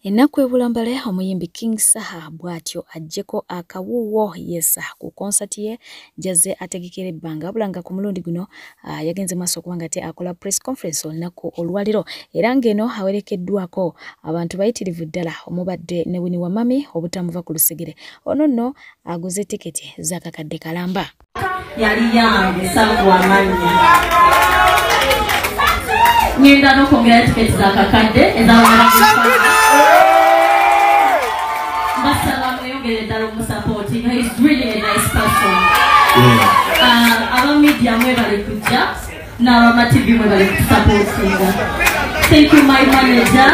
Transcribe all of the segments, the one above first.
Ennaku ebulambale omuyimbi King Saha bwatyo ajjeko akawuwo yesa ku concert ye jaze ategekera ebbanga bulanga ku mulundi guno yagenze maaso kubanga te akola press conference olunaku olwaliro era ngeno awerekeddwako abantu bayitirivu ddala omubadde ne Winnie Wamami obutamuva ku lusegere ono nno aguze tiketi z'akakadde kalamba yali yange Sangu Amanya ngenda n'okwongera tiketi z'akakadde ez'abantu he's really a nice person. Our media now our TV support. Thank you, my manager,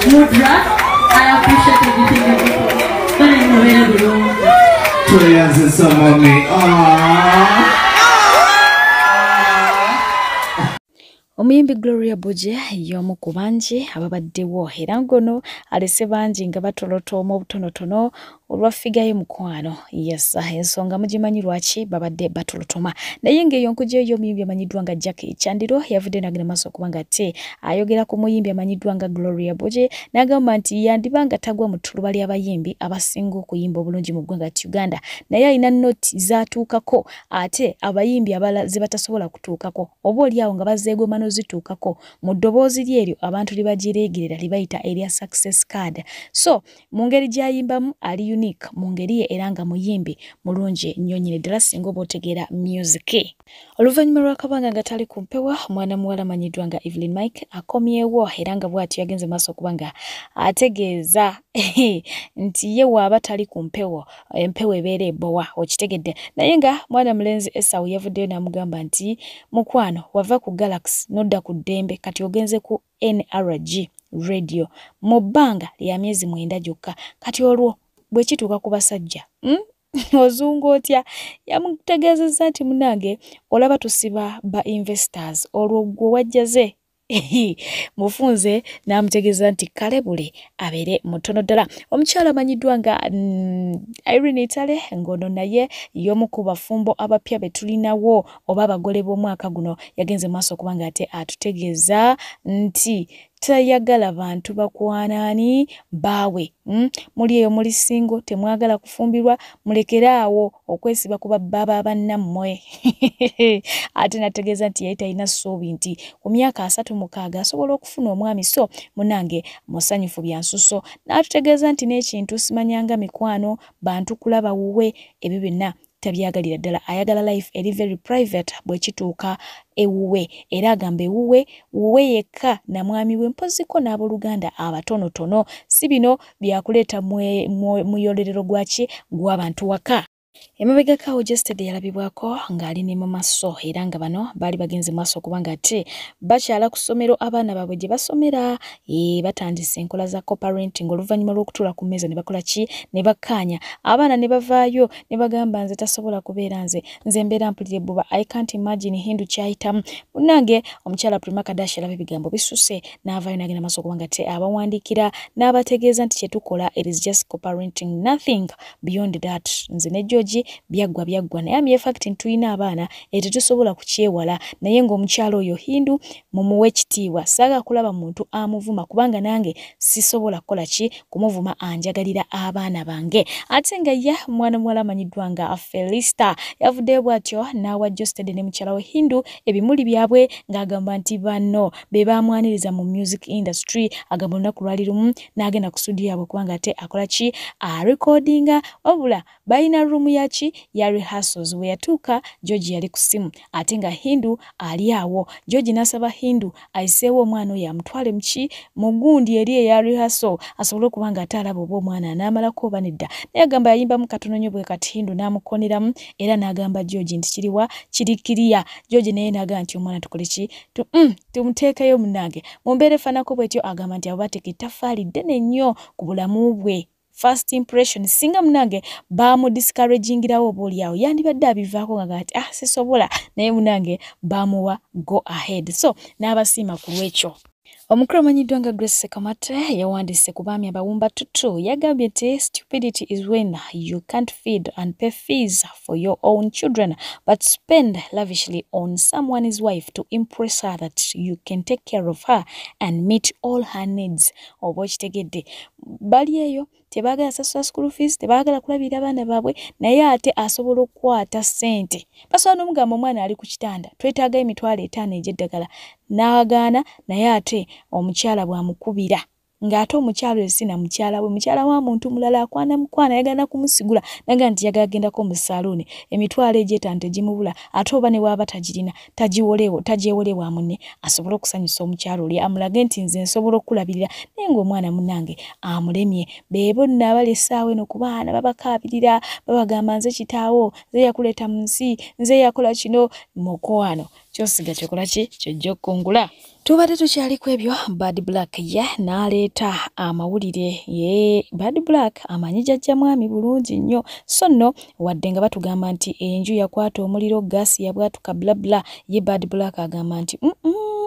Mudra. I appreciate everything you do. Prayers and some mommy. Omuyimbi Gloria Buje y'omu ku bangi ababaddewo era ngono alese bangi nga batolotoma obutonotono olwafigayo mukwano yesa ensonga mugimanyi lwaki babadde batolotoma naye ng'eyo nkugyeyo omuyimbi amanyiddwa nga Jack Chandiro yavudde n'agenda maaso kubanga te ayogera ku muyimbi amanyiddwa nga Gloria Buje n'agamba nti yandibanga tagwa mu ttuluba ly'abayimbi abasinga okuyimba obulungi mu ggwanga Uganda naye alina nnoti zatuukako ate abayimbi abala ze batasobola kutuukako oba oliawo nga bazeegoma zituukako mu ddoboozi lyeryo abantu libagireegerera libayita erya success card so mu ngeri gy'ayimbamu ali unique mu ngeri ye era nga muyimbi mulungi nnyo nnyini ddala singa oba otegeera music oluvannyuma lw'akabanga nga tali ku mpewa mwana muwala amanyiddwa nga Evelyn Mike akomyewo era nga bw'atyo yagenze maaso okubanga ategeeza nti ye waaba tali ku mpewo empewo ebeera ebowa okitegedde naye nga mwana mulenzi Esau yavuddeyo n'amugamba nti mukwano wava ku Galaxy nodda ku ddembe kati ogenze ku NRG radio mu bbanga lya myezi 9 gyokka kati olwo bwe kituuka ku basajja ozungu otya yamutegeezezza nti munange olaba tusiba ba investors olwo gwe wajjaze mufunze n'amutegeeza nti kale bule abeere mutono ddala omukyala amanyiddwa nga Irene Itale ngono naye y'omu ku bafumbo abapya be tulinawo oba abagole b'omwaka guno yagenze maaso kubanga ate atutegeeza nti tayagala bantu bakwanaani baawe muli eyo muli singo temwagala kufumbirwa mulekeraawo okwesiba kuba baba bannammwe ate nategeeza nti yali talina ssuubi nti ku myaka 36 asobola okufuna omwami so munange musanyufu bya nsuso n'atutegeeza nti n'ekintu simanyanga mikwano bantu kulaba wuwe ebyo byonna tabyagalira ddala ayagala life eri very private bwe kituuka ewuwe era agamba wuwe yekka na mwami we mpoziko n'abooluganda abatonotono si bino byakuleeta muyolerero gwaki gw'abantu waka emabegakawo yesterday yalabibwako ng'ali ne mu maso era nga bano baali bagenze maaso kubanga ate bakyala ku ssomero abaana baabwe gye basomera batandise enkola za co-parenting oluvannyuma lw'okutuula ku mmeeza ne bakola ki ne bakkaanya abaana ne bavaayo ne bagamba nze tasobola kubeera nze mbeera mpulira ebbuba I can't imagine hindu kyayitamu munnange omukyala Prima Kadashi alaba ebigambo bisuse n'avaayo n'agenda maaso kubanga ate abawandiikira n'abategeeza nti kye tukola it is just co-parenting nothing beyond that nze ne George byaggwa naye amye fact ntuyina abaana tetusobola kukyewala naye ng'omukyalo oyo hindu mumuwe ekitiibwa saaga kulaba muntu amuvuma kubanga nange sisobola kukola ki kumuvuma anjagalira abaana bange ate nga ye mwana muwala amanyiddwa nga Felista yavuddeyo bw'atyo n'awa Jostede ne mukyala we hindu ebimuli byabwe ng'agamba nti bano be baamwaniriza mu music industry agamba olunaku lwali lumu n'agenda ku studio yabwe kubanga ate akola ki recordinga wabula balina room ya rehearsals we yatuuka George yali ku simu ate nga hindu ali awo George n'asaba hindu ayiseewo omwana oyo amutwale mu gundi eri eya rehearsal asobole okubanga ate alaba oba omwana anaamalako oba nedda naye agamba yayimbamu katono nnyo bwe kati hindu n'amukoneramu era n'agamba George nti kirikiriya George naye n'agamba nti omwana tukole ki tumuteekeyo munnange mu mbeera efaanako bw'etyo agamba nti abo bateeka ettaffaali ddene nnyo ku bulamu bwe first impression singa munange bamu discouragingirawo oboolyawo yandibadde abivaako nga ati sisobola naye munange bamuwa go ahead so n'abasiima ku lwekyo Omukulu amanyiddwa nga Grace Sekamate yawandiise ku baami abawumba tutu yagambye nti stupidity is when you can't feed and pay fees for your own children but spend lavishly on someone's wife to impress her that you can take care of her and meet all her needs. Oba okitegedde bali eyo tebaagala sasula school fees tebaagala kulabira abaana baabwe naye ate asobola okukwata ssente basobola n'omugamba omwana ali ku kitanda twetaaga emitwalo 5 egy'eddagala n'agaana naye ate omukyala bw'amukubira ng'ate omukyala esina mukyala we mukyala wa muntu mulala akwana yagana kumusigula naga nti yagagendako mu salooni emitwalo egy'etante gimubula ate oba ne waba tagirina tajewolewa munne asobola okusanyusa omukyala oli amulage nti nze nsobola okulabirira naye ng'omwana munnange amulemye beebo nno abalesaawo eno ku baana babakaabirira babagamba nze kitaawo nze yakuleeta mu nsi nze yakola kino mukwano kyosiga kyokola ki kyojja okungula. Tubadde tukyali ku ebyo Bad Black ye n'aleeta amawulire ye Bad Black amanyi jjajja mwami bulungi nnyo so nno wadde nga batugamba nti enju yakwata omuliro gaasi yabwatuka blabla ye Bad Black agamba nti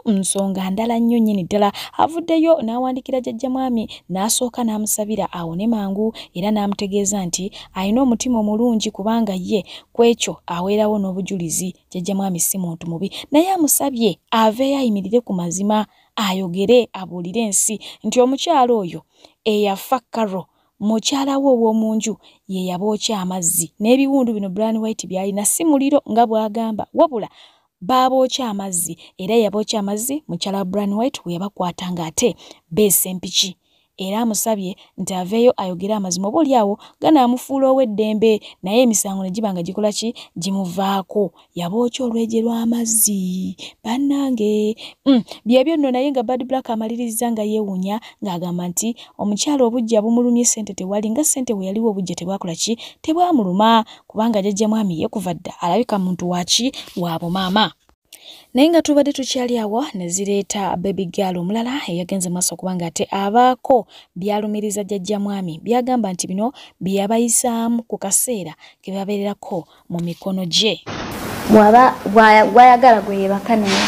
nsonga ndala nnyo nnyini ddala avuddeyo n'awandikira jjajja mwami n'asooka n'amusabira awone mangu era n'amutegeeza nti alina omutima omulungi kubanga ye kwekyo aweerawo n'obujulizi jjajja mwami si muntu mubi naye amusabye aveeyo ayimirire ku mazima ayogere abuulire ensi nti omukyalo oyo eyafa Karo mukyala we ow'omunju ye yabookya amazzi n'ebiwundu bino Brown White byalina si muliro nga bw'agamba wabula babookya amazzi era yabookya amazzi mukyala wa Brown White we yabakwatanga ate beesa empiki era amusabye nti aveeyo ayogere amazima oba oliawo ganaamufuula ow'eddembe naye emisango ne giba nga gikola ki gimuvaako yabookya olwejje lw'amazzi bannange byebyo nno naye nga Bad Black amaliriza nga yeewuunya ng'agamba nti omukyala obujja bumulumye ssente tewali nga ssente we yaliwo obujja tebwakola ki tebwamuluma kubanga jjajja mwami ye kuva dda alabika muntu waki wa bumaama. Naye nga tubadde tukyali awo ne zireeta baby girl omulala eyagenze maaso kubanga ate abaako byalumiriza jjajja mwami byagamba nti bino byabayisaamu ku kaseera ke babeererako mu mikono gye. Wayagala gwe yebaka naye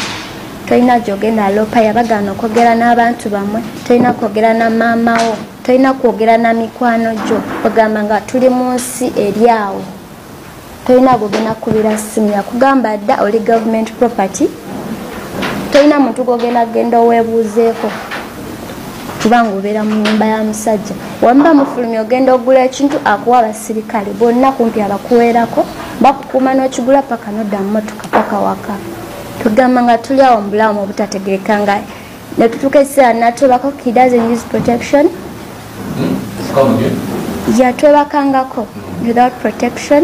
tolina gy'ogenda alopa yabagaana okwogera n'abantu bammwe tolina kwogera na maama wo tolina kwogera na mikwano gyo bagamba nga tuli mu nsi eri awo tolina gogenda kubira simu yakugamba dda oli government property tolina muntu gogenda genda oweebuuzeeko kubanga obeera mu nnyumba ya musajja wamba mufulumya ogenda ogula ekintu akuwa abasirikale bonna kumpi abakuweerako bakukuuma n'okigula paka nodda mu mmotoka paka waka tugamba nga tuli awo mu bulamu obutategeeka nga ne tutuuka ekiseera natwebako he doesn't use protection yatwebakangako without protection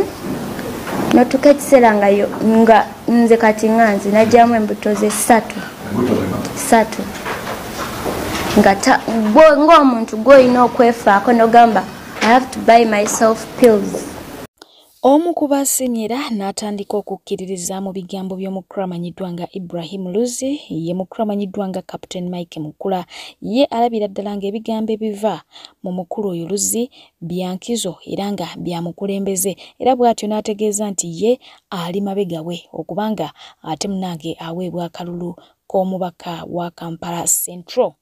notuuka ekiseera nga nze kati nganzi najjamu embuto ze 3 ng'omuntu gw'olina okwefaako nogamba I have to buy myself pills. Omu ku baasiimira n'atandika okukkiririza mu bigambo by'omukulu amanyiddwa nga Ibrahim Luzi ye mukulu amanyiddwa nga Captain Mike Mukula ye alabira ddala ng'ebigambo ebiva mu mukulu oyo Luzi byankizo era nga byamukulembeze era bw'atyo n'ategeeza nti ye ali mabega we okubanga ate munnange aweebwa akalulu k'omubaka wa Kampala Central.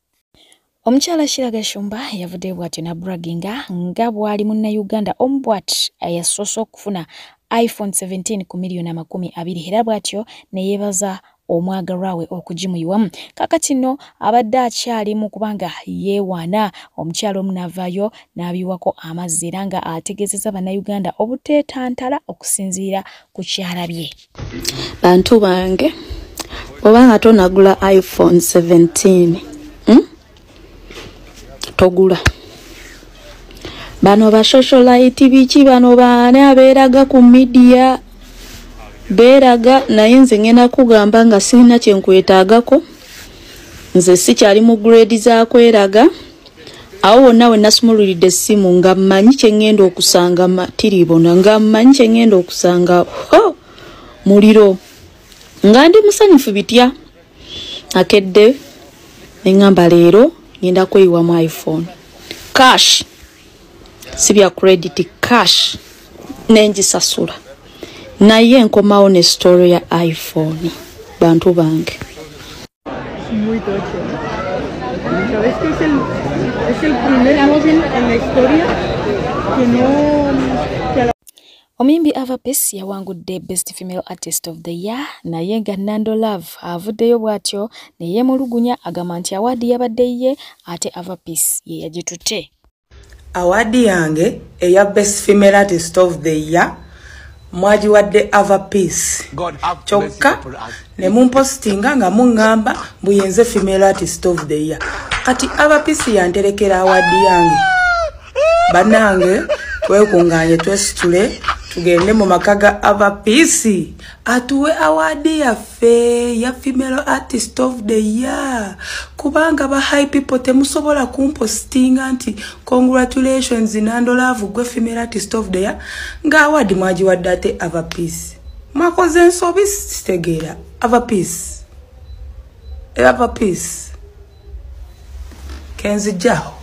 Omukyala Shiraga Shumba yavudde bw'atyo na braginga nga bw'ali munnayuganda omubwat yasoose okufuna iPhone 17 ku $20,000 era bw'atyo ne yeebaza omwagalwa we okugimuyiwamu. Kakati nno abadde akyalimu kubanga yeewaana omukyala omu n'avaayo n'abiwako amazzi era nga ategeezezza bannayuganda obuteetantala okusinziira ku kyalabye. Bantu bange obanga tonagula iPhone 17 togula bano ba socialite biki bano baane abeeraga ku media beeraga naye nze ngenda kugamba nga sirina kye nkwetaagako nze sikyali mu grade za kweraga awo wonna we nasumululidde essimu nga mmanyi kye ngenda okusanga matiribona nga mmanyi kye ngenda okusanga muliro nga ndi musanyufu bitya akedde neŋŋamba leero ngenda kweyiwa mu iPhone cash sibya credit cash nengisasula naye nkomawo ne story ya iPhone bantu bange ¿Sabes que es el primer móvil en la historia que no... Omuyimbi Ava Peace yawangudde Best Female Artist of the Year naye nga Nando Love avuddeyo bw'atyo ne yeemulugunya agamba nti awaadi yabadde ye ate Ava Peace ye yagitutte. Awaadi yange eya Best Female Artist of the Year mwagiwadde Ava Peace kyokka ne mumpostinga nga muŋŋamba buyenze Female Artist of the Year kati Ava Peace yanterekera awaadi yange. Bannange twekunganye twesitule tugende mu maka ga Ava Peace atuwe awaadi yaffe ya Female Artist of the Year kubanga ba high people temusobola kumpostinga nti congratulations Nando Love gwe Female Artist of the Year nga awaadi mwagiwadde ate Ava Peace. Mwakoze ensobi sitegeera. Ava Peace kenzijjaho.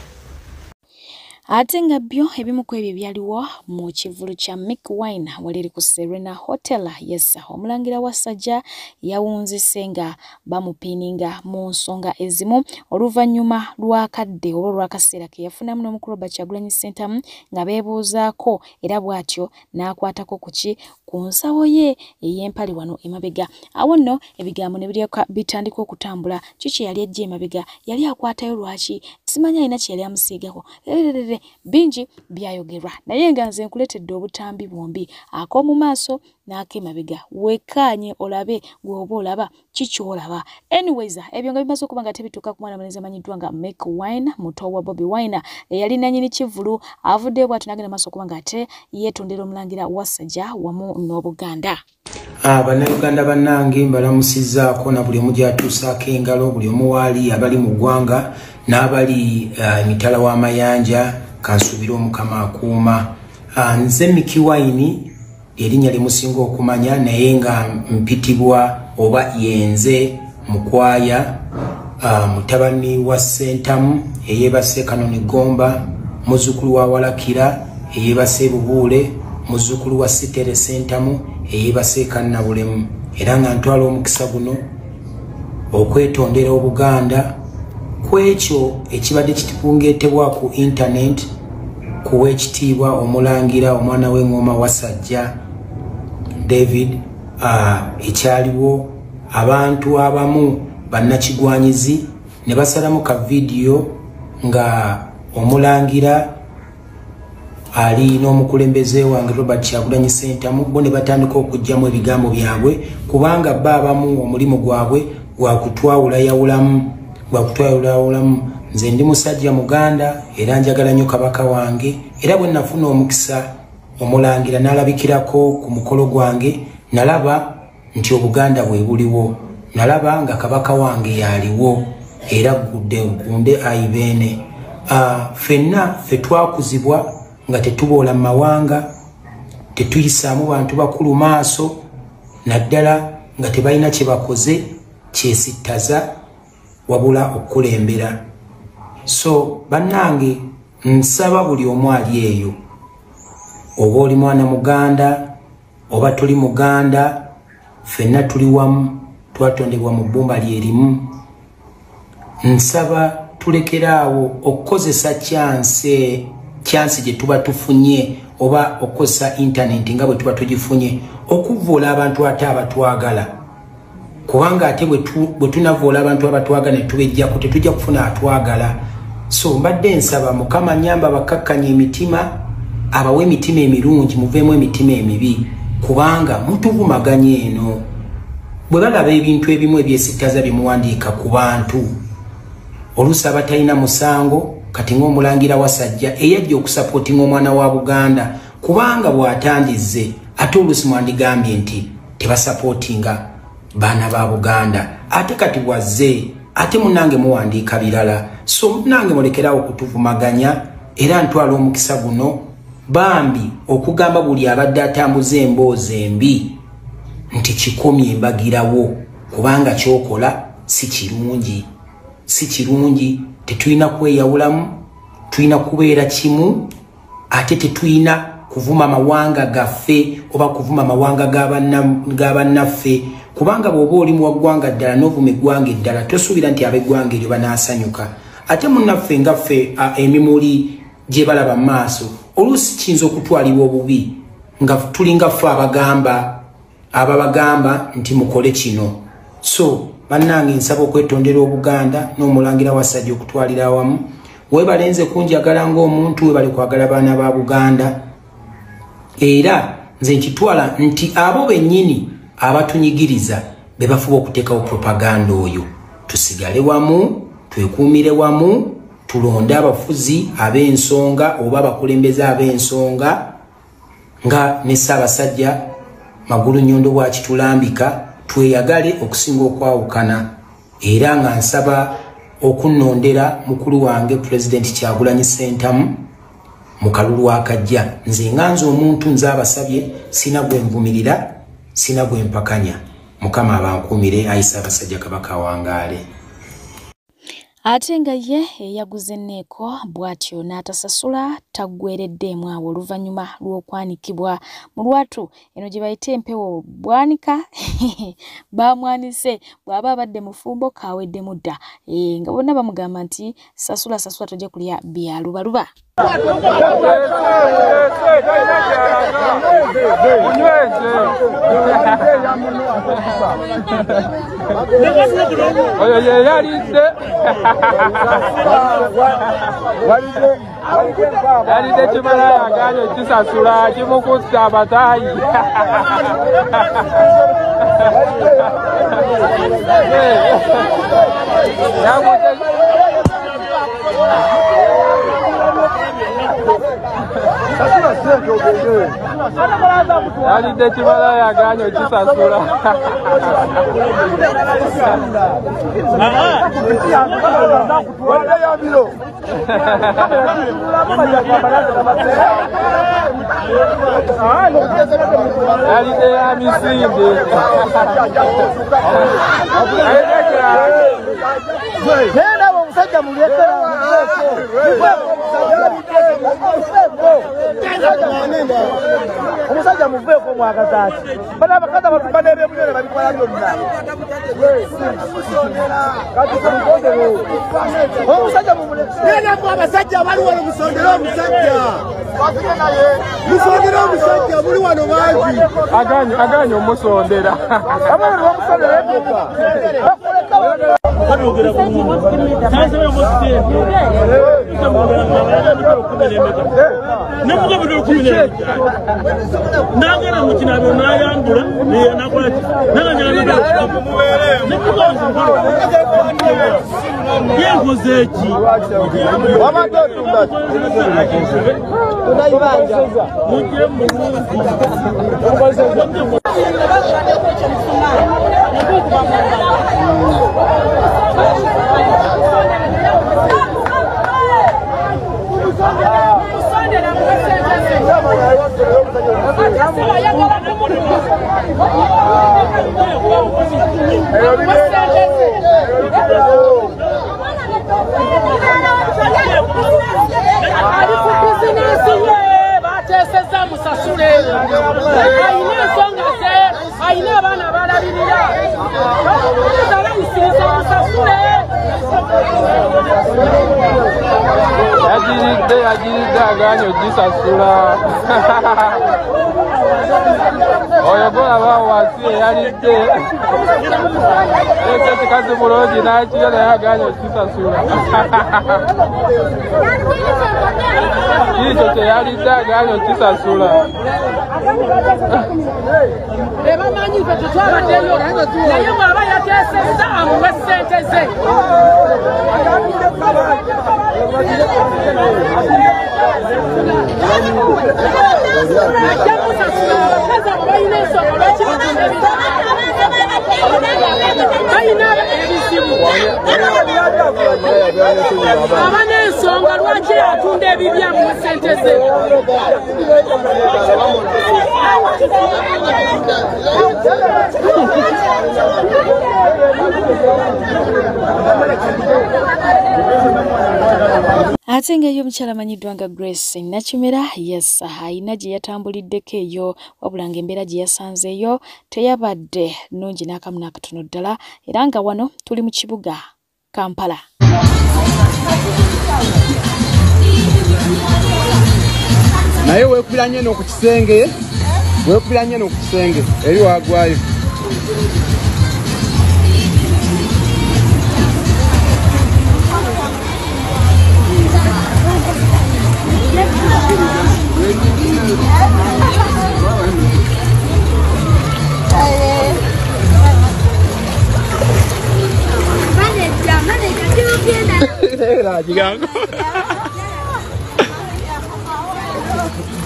Ate nga byo ebimu ku ebyo byaliwo mu kivulu kya Mick Wine waliri ku Serena Hotel. Yes, omulangira Wasajja yawunzise nga bamupininga mu nsonga ezimu oluvannyuma lw'akadde oba lw'akaseera ke yafunamu n'omukulu Kyagulanyi Ssentamu nga beebuuzaako era bw'atyo n'akwatako ku nsawo ye ey'empale wano emabega. Awo nno ebigambo ne bitandika okutambula. Kiki yali ajja emabega? Yali akwatayo lwaki? Simanyi alina kye yali amusiigako. Bingi byayogerwa naye nga nze nkuletedde obutambi bwombi ak'omu maaso n'ak'emabega wekkaanye olabe gweoba olaba kiki olaba. Anyways, ebyo nga bimaze okuba nga tebituuka ku mwana mulenzi amanyiddwa nga Mick Wine muto wa Bobby Wine eyali nannyini kivulu avuddeyo bw'atyo n'agenda maaso okuba nga ate yeetondera omulangira Wasajja wamu n'Obuganda. Bannayuganda bannange mbalamusizzaako na buli omu gy'atuusaako engalo buli omu waali abali mu ggwanga n'abali emitala w'amayanja kansuubira Omukama akuuma. Nze Mick Wine erinnya limusinga okumanya naye nga mpitibwa oba yenze mukwaya mutabani wa Ssentamu eyeebase Kanoni Gomba muzzukulu wa Walakira eyeebase Bubuule muzzukulu wa Sitere Ssentamu eyeebase Kannabulemu era nga ntwala omukisa guno okwetondera Obuganda kwekyo ekibadde kitipungeetebwa ku internet kuwa ekitiibwa omulangira omwana w'engoma Wasajja David ekyaliwo abantu abamu bannakigwanyizi ne basalamu ka vidiyo nga omulangira ali n'omukulembeze wange Robert Kyagulanyi Ssentamu bo ne batandika okugyamu ebigambo byabwe kubanga bba abamu omulimu gwabwe gwakutwawulayawulamu. Nze ndi musajja Muganda era njagala nnyo kabaka wange era bwe nafuna omukisa omulangira n'alabikirako ku mukolo gwange nalaba nti Obuganda bwe buliwo, nalaba nga kabaka wange yaliwo era gunde ayibeene. Fenna fe twakuzibwa nga tetuboola mu mawanga tetuyisaamu bantu bakulu maaso naddala nga tebalina kye bakoze kyesittaza wabula okukulembera. So bannange nsaba buli omu ali eyo oba oli mwana Muganda oba tuli Muganda fenna tuli wamu twatondebwa mu bbumba lyerimu. Nsaba tulekeraawo okukozesa chance gye tuba tufunye oba okukozesa internet nga bwe tuba tugifunye okuvoola abantu ate abatwagala kubanga ate bwe tunavoola abantu abatwagala ne tubejjako tetujja kufuna atwagala. So mbadde nsaba Mukama nyamba bakakkanya emitima abawe emitima emirungi muveemu emitima emibi kubanga mutuvumaganye eno bwe balaba ebintu ebimu ebyesittaza bye muwandiika ku bantu oluusi abatalina musango kati ng'omulangira Wasajja eyajja okusapootinga omwana wa Buganda kubanga bw'atandizze ate oluusi mwandigambye nti tebasapootinga baana ba Buganda ate kati bwazze ate munange muwandiika birala. So munange mulekerawo okutuvumaganya era ntwala omukisa guno bambi okugamba buli abadde atambuza emboozi embi nti kikomye mbagirawo kubanga kyokola si kirungi. Tetulina kweyawulamu, tulina kubeera kimu ate tetulina kuvuma mawanga gaffe oba kuvuma mawanga g'abannaffe kubanga bw'oba oli mu ggwanga ddala n'ovuma eggwanga eddala tosuubira nti ab'eggwanga eryo banaasanyuka. ate munnaffe nga ffe emimuli gye balaba mu maaso oluusi kiyinza okutwalibwa obubi nga tulinga ffe ababagamba nti mukole kino. So bannange nsaba okwetondera Obuganda n'omulangira Wasajja okutwalira awamu. Webalenze kunjagala ng'omuntu webali kwagala baana ba Buganda. Era nze nkitwala nti abo bennyini abatunyigiriza be bafuba okuteekawo propaganda oyo. Tusigale wamu, twekuumire wamu, tulonde abafuzi ab'ensonga oba abakulembeze ab'ensonga nga ne Ssaabasajja Magulu Nnyondo bw'akitulambika, tweyagale okusinga okwawukana. Era nga nsaba okunnondera mukulu wange President Kyagulanyi Ssentamu mu kalulu akajja. Nze nga nze omuntu nze abasabye sina gwe nvumirira, sina gwe mpakanya. Mukama abankumire Ayi Ssaabasajja Kabaka wangaale. Ate nga ye eyaguze Neeko bw'atyo n'atasasula taggweereddemu awo oluvannyuma lw'okwanikibwa mu lwatu eno gye bayita empewo bwanika baamwanise bw'aba abadde mufumbo kaweddemu dda nga bonna bamugamba nti sasula tojja kulya byalubaluba. Oyo ye yalidde yalidde kimala yagaanye kisasula kimukutte abataayi. Yalidde kimala yagaanye kisasula. Yalidde ya misinde. Omusajja muleetera omusajja muveeko mwagazaaki bana abakazi abatugana ebyobulere babikola byonna omusajja mumuleeku abasajja bali wano musondere omusajja musondere omusajja muli wano bangi aganye omusondera abana bamusondera ebyoka nagera mukinabe nayambula nakolaki yenkozeki yagiridde aganye ogisasula. Oyo golaba wansi eyalidde ekyo kikazi bulungi nakirya naye aganye ogisasula. Kikyo kyeyalidde aganye ogisasula. Bamanyi ffe tetwabaddeyo naye bw'aba yateesezza amuwe ssente ze. Ajja musasula abakazi abo balina ensonga balina ebizibu aba n'ensonga lwaki atunda ebibya mu ssente ze. Ate ng'eyo omukyala amanyiddwa nga Grace Nakimera yes ayina gye yatambuliddeko eyo wabula ng'embeera gye yasanzeeyo teyabadde nnungi n'akamu n'akatono ddala era nga wano tuli mu kibuga Kampala. naye weekubiranye no ku kisenge eri wagwayo.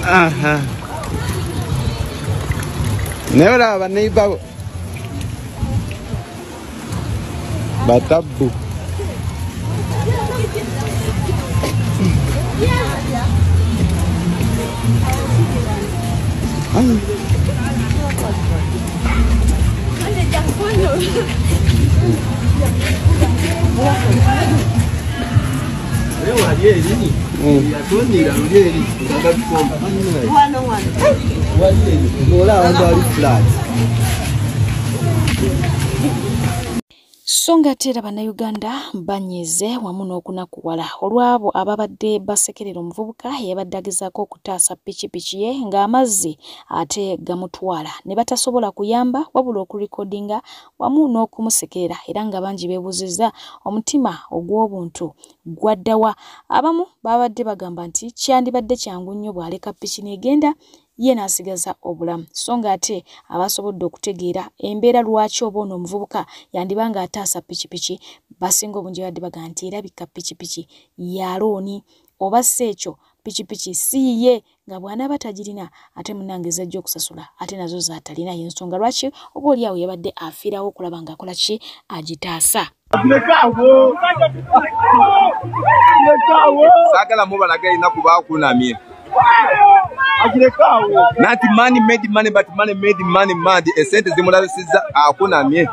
Aha. Never ba neighbor. Batabu. Songa tera bannayuganda banyize wamu n'okunakuwala olwabo ababadde basekerera omuvubuka yabadde agezaako okutaasa pikipiki ye ng'amazzi ate gamutwala ne batasobola kuyamba wabula okurikodinga wamu n'okumusekerera era nga bangi beebuuzizza omutima ogw'obuntu gwaddawa. Abamu babadde bagamba nti kyandibadde kyangu nnyo bw'aleka piki n'egenda ye n'asigaza obulamu, so nga ate abasobodde okutegeera embeera lwaki oba ono omuvubuka yandibanga ataasa pikipiki basinga obungi badde bagamba nti erabika pikipiki ya looni oba si ekyo pikipiki si ye nga bw'anaaba tagirina ate munnange zajja okusasula ate nazo zaatalina y'ensonga lwaki oba oli awo yabadde afiirawo okulaba ng'akola ki agitaasa. Saagala mubalage alina kuba akunamye. Nati money made money but money made money mad. Esente zimulabisiza akunamye.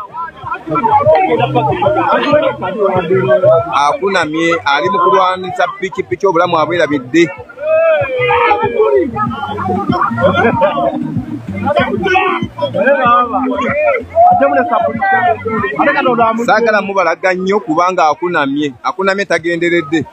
Akunamye ali mu kulwanisa pikipiki obulamu abwerabidde. Saagala mubalaga nnyo kubanga akunamye. Akunamye tagenderedde.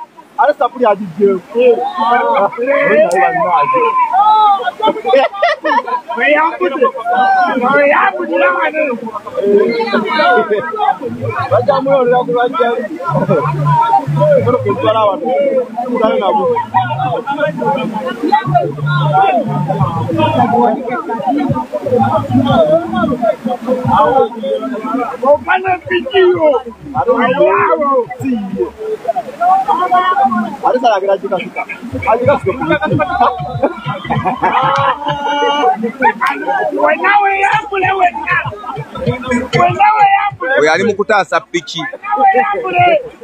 Oyo ali mu kutaasa piki.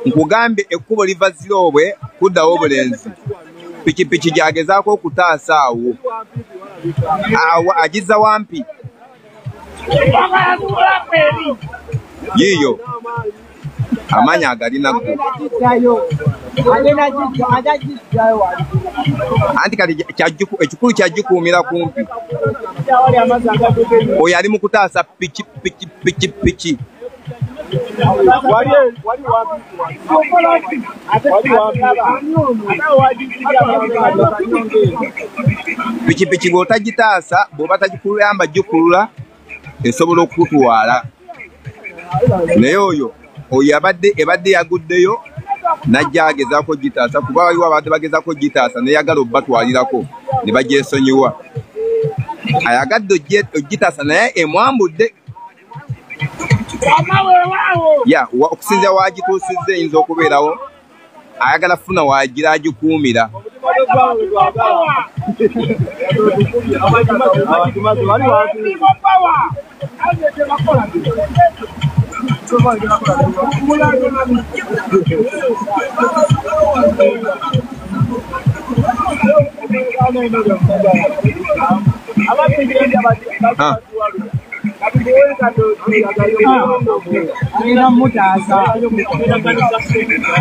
Nkugambe ekkubo liva Ziroobwe kuddawo obulenzi. Pikipiki gyagezaako okutaasa awo. Agiza wampi. Yiyo. Amanya agalina go. Anti kati ekikulu kyagikuumira kumpi. Oyo ali mu kutaasa piki. Pikipiki bw'otagitaasa bw'oba tagikuyamba gikulula esobola okutwala. Naye oyo ebadde yaguddeyo najja agezaako gitaasa kuba waliwo abadde bagezaako gitaasa neyagala obbatwalirako ne bagyesonyiwa. Ayagadde ogitaasa naye emwambudde. Okusinzira wagituusizza eyinza okubeerawo ayagala funa wagira agikuumira.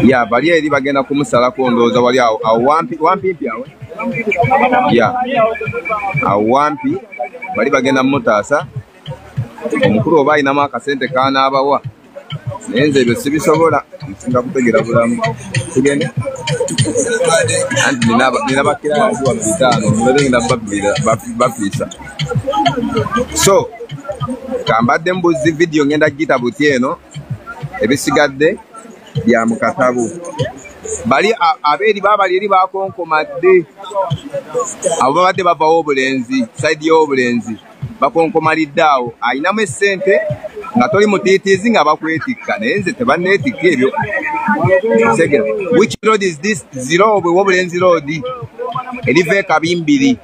Ya bali eri bagenda kumusalako ndowooza wali awo wampimpi awo. Ya awo wampi bali bagenda mutaasa omukulu oba ayinamu akasente kanaabawa Nenze ebyo sibisobola nsinga kutegera bulamu tugende anti nina bakira aju wa bitano ngenda bapisa so kambadde mbuzi video ngenda gita butieno ebisigadde bya mukatabu bali aberi baba liri bakonkomadde abo babadde bavawo obulenzi side y'obulenzi bakonkomaliddeawo ayinamu essente nga toli mutiitiizi nga bakwetikka naye nze tebanneetikka ebyo which road is this Zirobwe w'obulenzi road eriva e Kabimbiri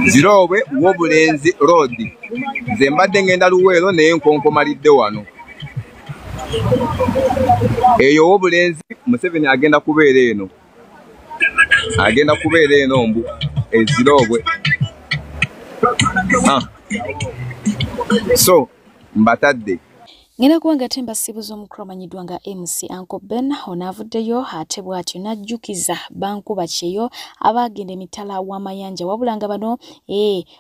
Zirobwe w'obulenzi road nze mbadde ngenda Luweero naye nkonkomalidde wano eyo w'obulenzi Museveni agenda kubeera eno mbu Zirobwe so mbatadde ngena kuwanga temba sibuzo mukro manyidwa nga MC Uncle Ben onavuddeyo ate bwatyo najjukiza banku bacheyo abagende mitala wa mayanja wabulanga bano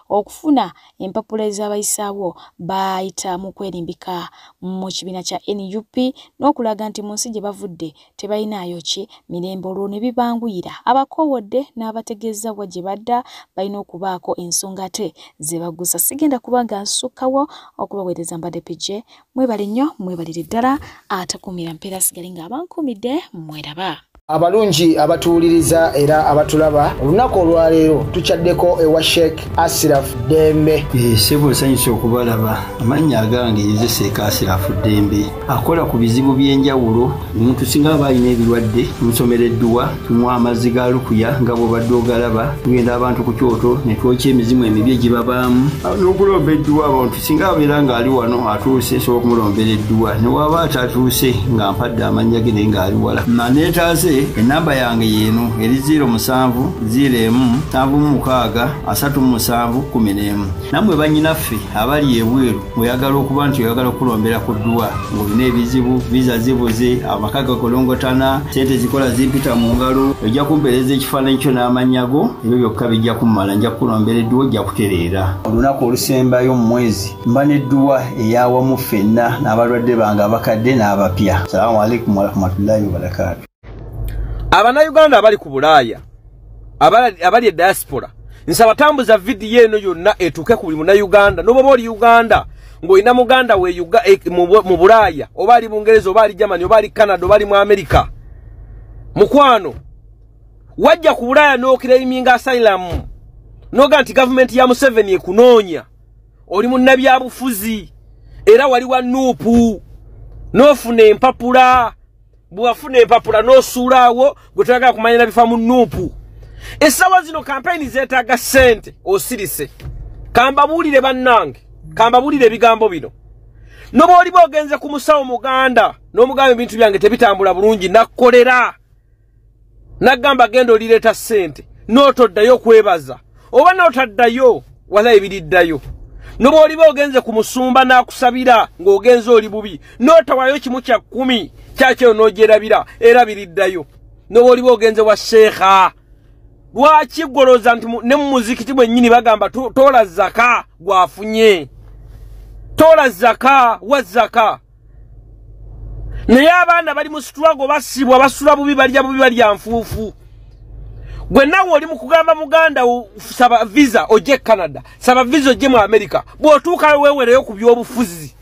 okufuna empapula ez'abayisaawo bayita mu kwerimbika mu kibina kya NUP n'okulaga nti munsi gye bavudde tebayinaayo ki mirembe olwo ne bibanguyira abakowodde n'abategeeza gye badda balina okubaako ensonga te zebagusa sigenda kubanga nsukkawo okubaweereza mbadde PJ mwebale nnyo mwebalire ddala atakumira mpeera sigale nga abankumidde mweraba abalungi abatuwuliriza era abatulaba olunaku olwaleero tukyaddeko ewa Sheikh Ashraf Dembe sebo sanyusa okubalaba amannya agange Seeka Ashraf Dembe akola ku bizibu by'enjawulo omuntu singa aba alina ebirwadde musomereddwa tunywa amazzi ga lukuya nga bw'obadde ogalaba tugenda abantu ku kyoto ne twokya emizimu emibi egibabaamu n'okulomba edduwa abantu singa abeera ng'ali wano atuuse sobola okumulombera edduwa ne waba atatuuse nga mpadde amannya ge naye ng'ali wala naneetaase enamba yange yeno eri 0707763711 namwe banyinaffe abali ebweru oyagala okuba nti oyagala okulombera ku dduwa ng'olina ebizibu visa zibuze amaka gakolongotana sente zikola zimpita mu ngalo ojja kumpeereza ekifaananyi kyo n'amanyago ebyo byokka bijja kummala nja kukulombera edduwa ojja kutereera olunaku olusembayo mu mwezi mba n'edduwa eyawamu ffenna n'abalwadde bange abakadde n'abapya. Salaamu alaikum warahmatullahi wabarakatuh. Abannayuganda abali ku Bulaaya abali e diaspora nsaba tambuza video eno yonna etuuke ku buli munnayuganda n'oba oli Uganda ng'olina muganda we mu Bulaaya oba ali Bungereza oba ali Germany oba ali Canada oba ali mu America mukwano wajja ku Bulaaya n'okiraiminga asylum noga nti government ya Museveni ekunoonya oli munnabyabufuzi era wali wa nuupu n'ofuna empapula bwafuna empapula n'osuulaawo gwe toyagala kumanya na bifa mu nuupu. Essawa zino kampeyini zeetaaga ssente osirise. Kambabuulire bannange, kambabuulire ebigambo bino. N'oba oli bw'ogenze ku musawo muganda n'omugamba ebintu byange tebitambula bulungi nakkolera. Nagamba genda olireeta ssente n'otoddayo kwebaza oba n'otaddayo wala ebiriddayo. N'oba oli bw'ogenze ku musumba n'akusabira ng'ogenze oli bubi n'otawayo kimu kya 10 kyakyo n'ogyerabira era biriddayo. N'oba oli bw'ogenze wa sheekha lwaki goloza nti ne mu muzikiti bwennyini bagamba toola zaka gwafunye toola zaka wa zaka naye abaana bali mu struggle basibwa basula bubi balya nfuufu. Gwe nawe oli mu kugamba muganda saba visa ojje Canada saba visa ojje mu America bw'otuuka weewereyo ku by'obufuzi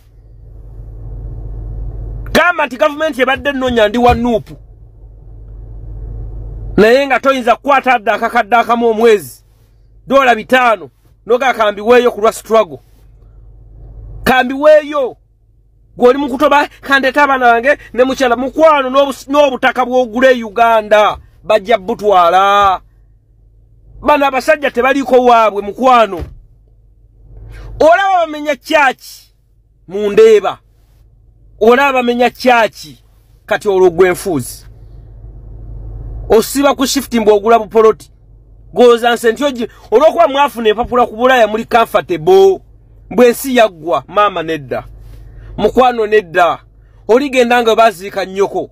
gamba nti gavumenti ebadde nnoonya ndi wa nuupu naye nga toyinza kukwata adde akakadde akamu omwezi $5 noga kambiweeyo ku lwa struggle kambiweeyo gw'oli mu kutoba kandeeta abaana bange ne mukyala mukwano n'obutaka bw'ogula e Uganda bajja butwala bano abasajja tebaliko waabwe mukwano. Olaba bamenya kyaki mundeeba olaba bamenya kyaki kati olwo gwenfuuzi osiba ku shifting bw'ogula bupoloti goza nsenti oji olwokuba mwafuna empapula ku Bulaaya muli comfortable bwensi yaggwa maama nedda mukwano nedda oligenda nga baziika nnyoko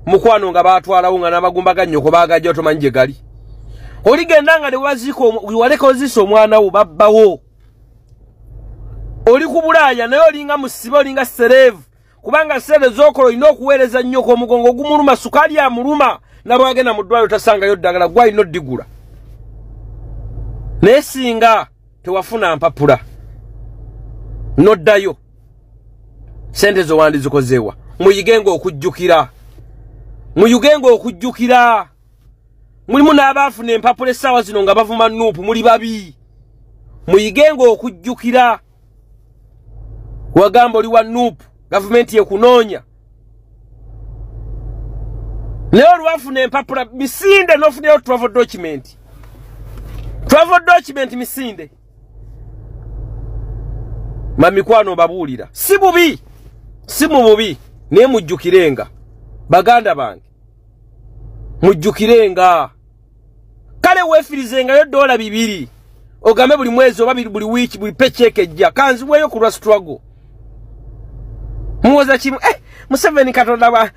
mukwano nga baatwalawo nga n'abagumba ga nnyoko baagajja otomanyi gye gali oligenda nga ne waleka ozisa omwana wo babbawo oli ku Bulaaya naye olinga musibe olinga serevu kubanga sente zokolo ino okuweereza nnyo ko mugongo gumuluma sukali ya muluma nabagenda mu ddwaliro tasangayo ddagala gwa ino digula nesinga tewafuna mpapula noddayo sente zo wandi zikozewa muyigengo okujjukira mulimu n'abafuna empapula essaawa zino nga bavuma nuupu muli babi muyigengo okujjukira wagamba oli wa nuupu gavumenti yekunoonya naye olwafuna empapula misinde n'ofunayo travel document misinde mamikwano babuulira si mu bubi naye mujjukirenga baganda bange mujjukirenga kale weefirizengayo $2 ogambe buli mwezi oba buli wiiki buli paycheck ejja kanziweeyo ku lwa struggle muwoza kimu Museveni katonda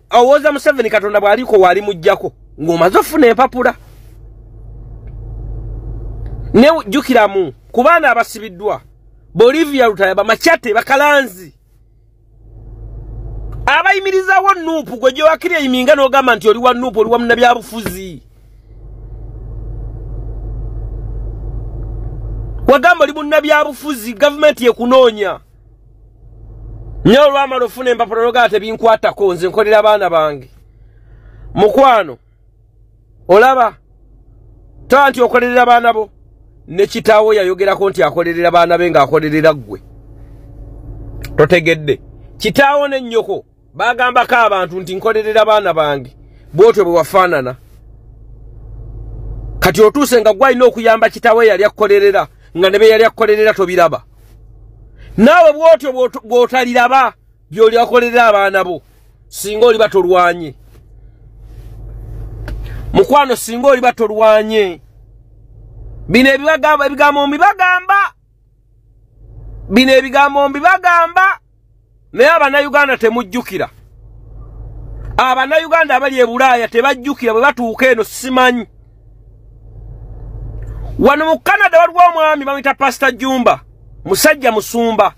awoza Museveni katonda bwaliko wali mujjako ng'omaze ofuna empapula ne jjukiramu ku baana abasibiddwa Bolivia Lutaya Machate bakalanzi abayimirizawo nuupu gwe gye wakiri eyiminga n'ogamba nti oli wa nuupu oli wa munnabyabufuzi wagamba oli munnabyabufuzi gavumenti yekunoonya nnyo olwamala ofuna empapula n'ogamba tebinkwatako nze nkolera abaana bange mukwano olaba toba nti okolerera abaana bo ne kitaawo yayogerako nti akolerera abaana be ng'akolerera ggwe totegedde kitaawo ne nnyoko bagambako abantu nti nkolerera abaana bange bwotyo bwe wafaanana kati otuuse nga gwalina okuyamba kitaawo yali akkolerera nga ne be yali akkolerera tobiraba naawe bwotyo bw'otaliraba by'oli akolerera abaana bo singa oli batolwanye mukwano singa oli batolwanye bino ebigambo mbibagamba naye Abannayuganda temujjukira Abannayuganda abali e Bulaaya tebajjukira bwe batuuka eno simanyi wano mu Canada waliwo omwami bamuyita Pastor Jumba musajja musumba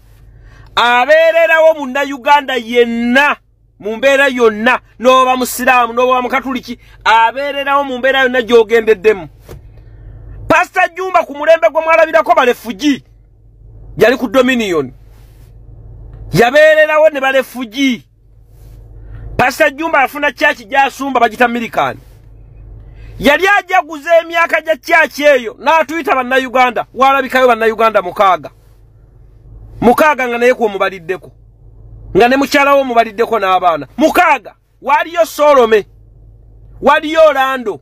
abeererawo munnayuganda yenna mu mbeera yonna n'oba musiraamu n'oba mukatuliki abeererawo mu mbeera yonna gy'ogendeddemu Pastor Jumba ku mulembe gwe mwalabirako balefugi yali ku Dominion yabeererawo ne balefugi Pastor Jumba afuna church gy'asumba bagita American yali ajaguza emyaka gya church eyo n'atuyita Bannayuganda walabikayo Bannayuganda mukaaga nga naye kwomubaliddeko nga ne mukyalawo mubaliddeko n'abaana mukaaga waliyo Solome waliyo Orlando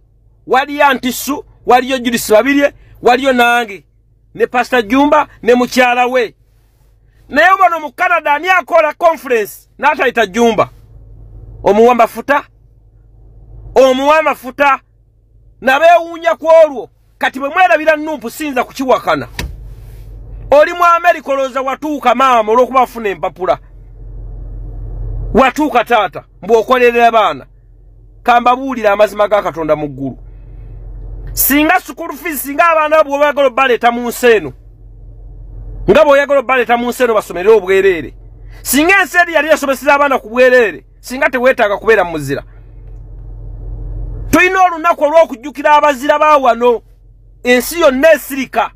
waliyo Antisu waliyo Judisi Babirye waliyo nange ne Pastor Jumba ne mukyala we naye bano mu Canada ani akola conference n'atayita Jumba omuwamba futa nabeewuunya ku olwo kati bwe mwerabira Nuupu sinza kukiwakana oli mu America olowooza watuuka maama olw'okuba wafuna empapula watuuka taata mbw'okolerera baana kambabuulira amazima ga Katonda mu ggulu singa school fees singa abaana bwe oyagala obbaleeta mu nsi eno nga bw'oyagala obbaleeta mu nsi eno basomerere obwereere singa ensi eri yali esomeseza abaana ku bwereere singa teweetaaga kubeera mu muzira tulina olunaku olw'okujjukira abazira ba wano ensi yonna esirika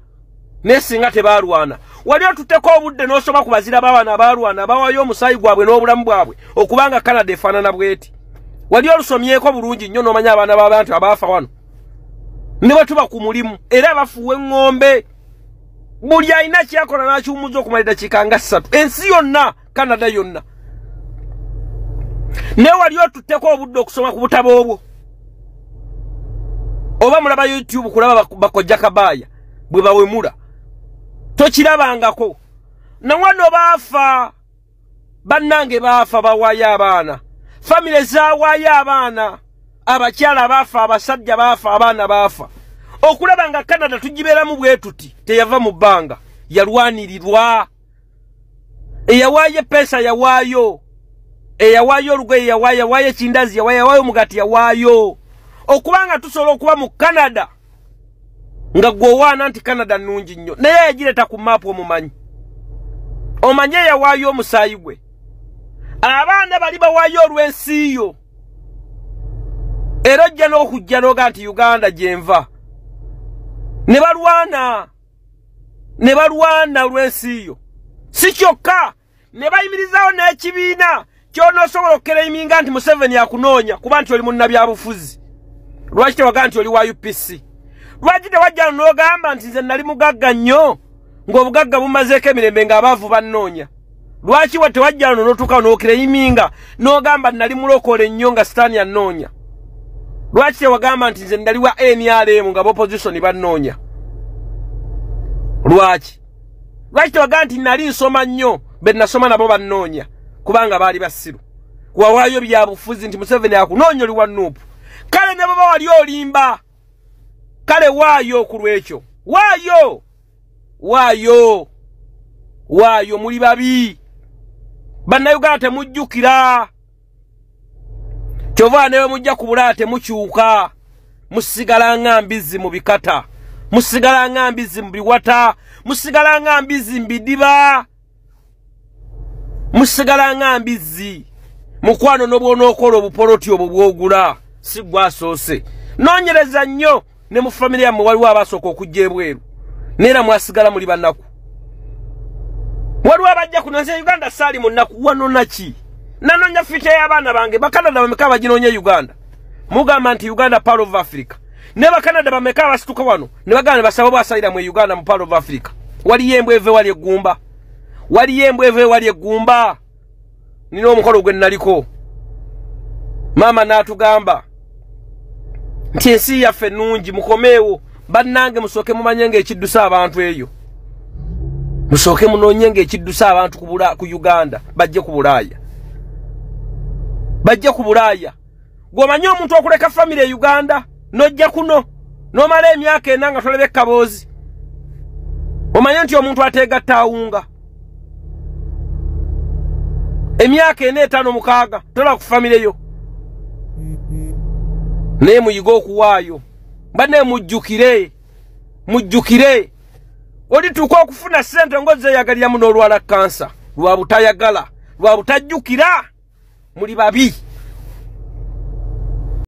naye singa tebaalwana wali otutteko obudde n'osoma ku bazira ba wano abaalwana abawaayo omusaayi gwabwe n'obulamu bwabwe okubanga Canada efaanana bweti wali olusomyeko bulungi nnyo n'omanya abaana b'abantu abaafa wano ne bwe tuba ku mulimu era bafuwa eŋŋombe buli alina kyakola n'akiwummuza okumala eddakiika nga 3 ensi yonna Canada yonna naye wali otutteko obudde okusoma ku butabo obwo oba mulaba YouTube kulaba bakojja kabaaya bwe bawemula tokirabangako nawano baafa bannange baafa bawaayo abaana famile zawaayo abaana abakyala baafa abasajja baafa abaana baafa okulaba nga Canada tugibeeramu bwe tuti teyava mu bbanga yalwanirirwa eyawaayo pesa yawaayo eyawaayo olugoye yawaayo ekindazi yawaayo omugati yawaayo okubanga tusobola okuba mu Canada nga gwowaana nti Canada nnungi nnyo naye yagireta ku maapu omumanyi omanye yawaayo omusaayi gwe abaana bali bawayo olw'ensiyo era ojja n'okujja n'oga nti Uganda gyenva ne balwana olw'ensiyo si kyokka ne bayimirizawo n'ekibiina ky'onoosobola okukereiminga nti Museveni akunoonya kuba nti oli munnabyabufuzi. Lwaki tewaga nti oli wa UPC? Lwaki tewajja n'ogamba nti nze nali mugagga nnyo ng'obugagga bumazeeko emirembe ng'abaavu bannoonya? Lwaki tewajja n'otuuka n'okereiminga n'ogamba nali mulokole nnyo nga sitaani annoonya? Lwaki tewagamba nti nze nali wa NRM nga b'opposition bannoonya? Lwaki tewaga nti nali nsoma nnyo be nasoma nabo bannoonya kubanga baali basiru? Wawaayo byabufuzi nti Museveni akunoonya oli wa Nuupu. Kale ne baba wali olimba. Kale waayo ku lwekyo. Waayo muli babi. Bannayuganda temujjukira. Kyova newe mujja kubula temukyuka. Musigala ngambizi mu bikata. Musigala ngambizi mu biwata. Musigala ngambizi mu bidiba. Musigala ngambizi. Mukwano n'obwonookola obupoloti obwo bwogula. Si gwasoose. Noonyereza nnyo ne mu family yammwe waliwo abasooka okujja ebweru. Neera mwasigala muli bannaku. Waliwo abajja kuno nze Uganda saali mu nnaku wanona ki? Nanoonya fite y'abaana bange Bakanada bameka baginoonya Uganda. Mugamba nti Uganda part of Africa. Ne Bakanada bameka basituka wano ne bagamba basaba bwasayira mu Uganda mu part of Africa. Waliyo embweve wali eggumba. Nina omukolo gwe naliko. Mama n'atugamba nti ensi yaffe nnungi mukomeewo bannange musooke mumanye ng'ekiddusa abantu eyo. Musooke munoonye ng'ekiddusa abantu ku Uganda bajje ku Bulaaya. Gw'omanyi omuntu okuleka family e Uganda n'ojja kuno n'omala emyaka ena nga toleba ekkaboozi. Omanye nti omuntu ateegatta awunga. Emyaka ena 5-6 tola ku family yo. Ne muyiga okuwaayo. Bane mujjukire. Olituuka okufuna ssente ng'ozeeyagalira muno olwala kansa. Lwa butajjukira. Muli babi.